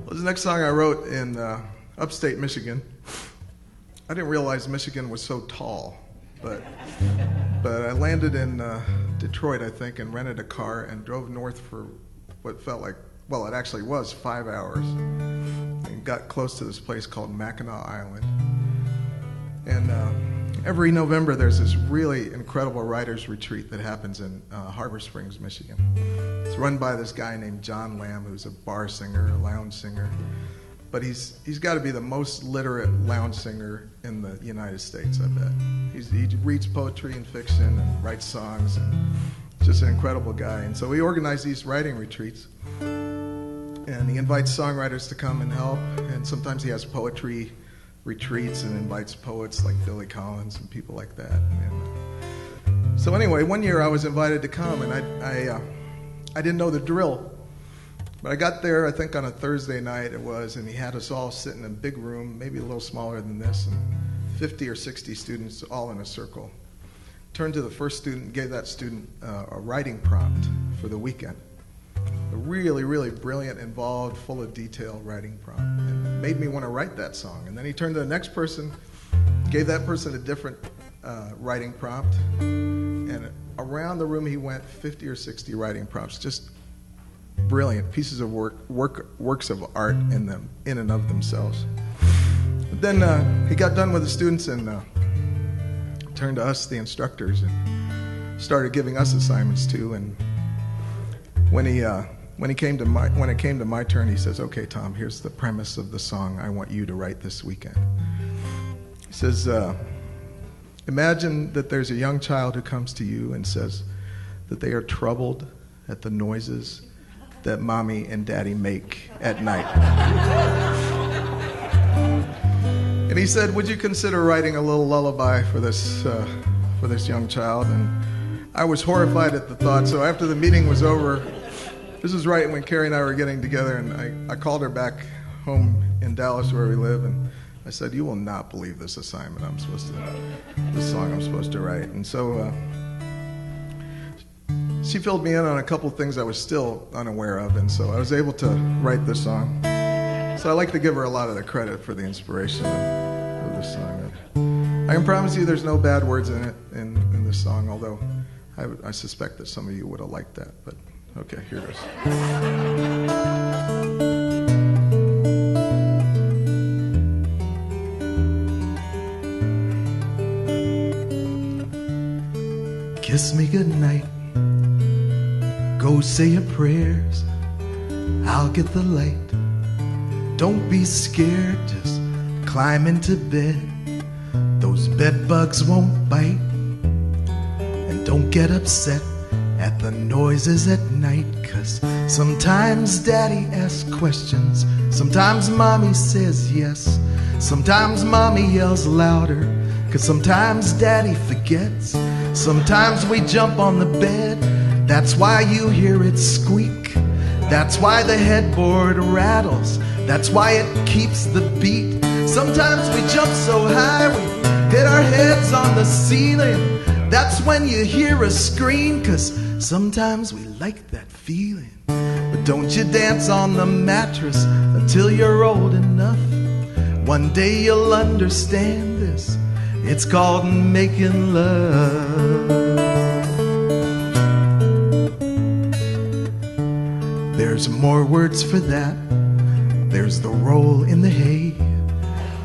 Well, the next song I wrote in upstate Michigan. I didn't realize Michigan was so tall, but I landed in Detroit, I think, and rented a car and drove north for what felt like, well, it actually was 5 hours, and got close to this place called Mackinac Island. And every November there's this really incredible writers retreat that happens in Harbor Springs, Michigan. It's run by this guy named John Lamb, who's a bar singer, a lounge singer. But he's got to be the most literate lounge singer in the United States, I bet. He reads poetry and fiction and writes songs, and just an incredible guy. And so we organize these writing retreats, and he invites songwriters to come and help, and sometimes he has poetry retreats and invites poets like Billy Collins and people like that. And so anyway, one year I was invited to come, and I didn't know the drill. But I got there, I think on a Thursday night it was, and he had us all sit in a big room, maybe a little smaller than this, and 50 or 60 students all in a circle. Turned to the first student and gave that student a writing prompt for the weekend. A really, really brilliant, involved, full of detail writing prompt. And made me want to write that song. And then he turned to the next person, gave that person a different writing prompt. And around the room he went, 50 or 60 writing prompts, just brilliant pieces of works of art in and of themselves. But then he got done with the students and turned to us, the instructors, and started giving us assignments too. And when it came to my turn, he says, "Okay, Tom, here's the premise of the song I want you to write this weekend." He says, "Imagine that there's a young child who comes to you and says that they are troubled at the noises that mommy and daddy make at night." And he said, "Would you consider writing a little lullaby for this young child?" And I was horrified at the thought. So after the meeting was over, this was right when Carrie and I were getting together, and I called her back home in Dallas where we live, and I said, "You will not believe this assignment this song I'm supposed to write." And so she filled me in on a couple of things I was still unaware of, and so I was able to write this song. So I like to give her a lot of the credit for the inspiration of this song. I can promise you there's no bad words in it, in this song, although I suspect that some of you would have liked that, but okay, here it goes. Kiss me goodnight. Go say your prayers, I'll get the light. Don't be scared, just climb into bed. Those bed bugs won't bite. And don't get upset at the noises at night, 'cause sometimes daddy asks questions, sometimes mommy says yes, sometimes mommy yells louder, 'cause sometimes daddy forgets. Sometimes we jump on the bed, that's why you hear it squeak. That's why the headboard rattles, that's why it keeps the beat. Sometimes we jump so high we hit our heads on the ceiling. That's when you hear us scream, 'cause sometimes we like that feeling. But don't you dance on the mattress until you're old enough. One day you'll understand this, it's called making love. There's more words for that. There's the roll in the hay.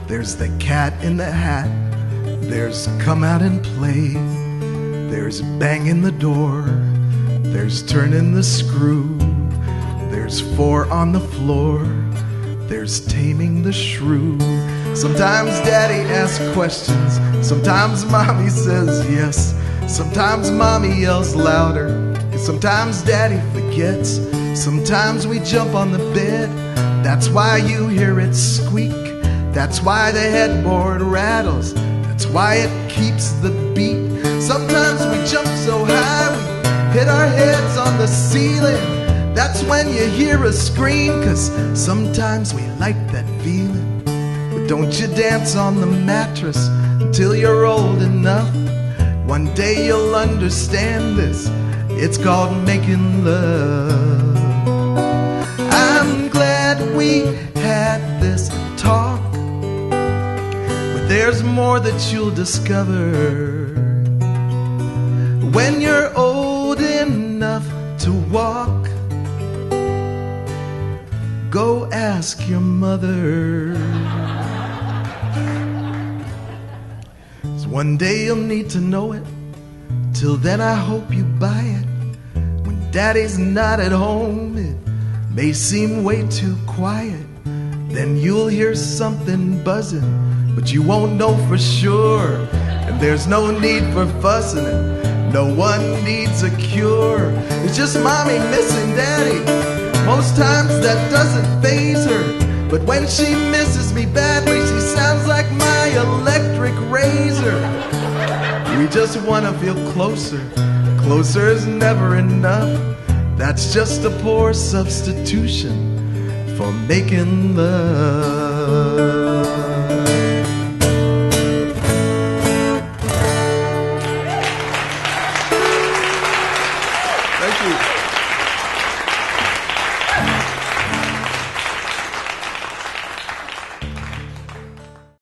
There's the cat in the hat. There's come out and play. There's banging the door. There's turning the screw. There's 4 on the floor. There's taming the shrew. Sometimes daddy asks questions, sometimes mommy says yes, sometimes mommy yells louder, sometimes daddy forgets. Sometimes we jump on the bed, that's why you hear it squeak. That's why the headboard rattles, that's why it keeps the beat. Sometimes we jump so high we hit our heads on the ceiling. That's when you hear us scream, 'cause sometimes we like that feeling. But don't you dance on the mattress until you're old enough. One day you'll understand this, It's called making love. I'm glad we had this talk, but there's more that you'll discover when you're old enough to walk. Go ask your mother. So one day you'll need to know it. Till then I hope you buy it. When daddy's not at home, it may seem way too quiet. Then you'll hear something buzzing, but you won't know for sure. And there's no need for fussing it. No one needs a cure. It's just mommy missing daddy. Most times that doesn't faze her, but when she misses me badly, she sounds like my electric razor. We just want to feel closer. Closer is never enough. That's just a poor substitution for making love.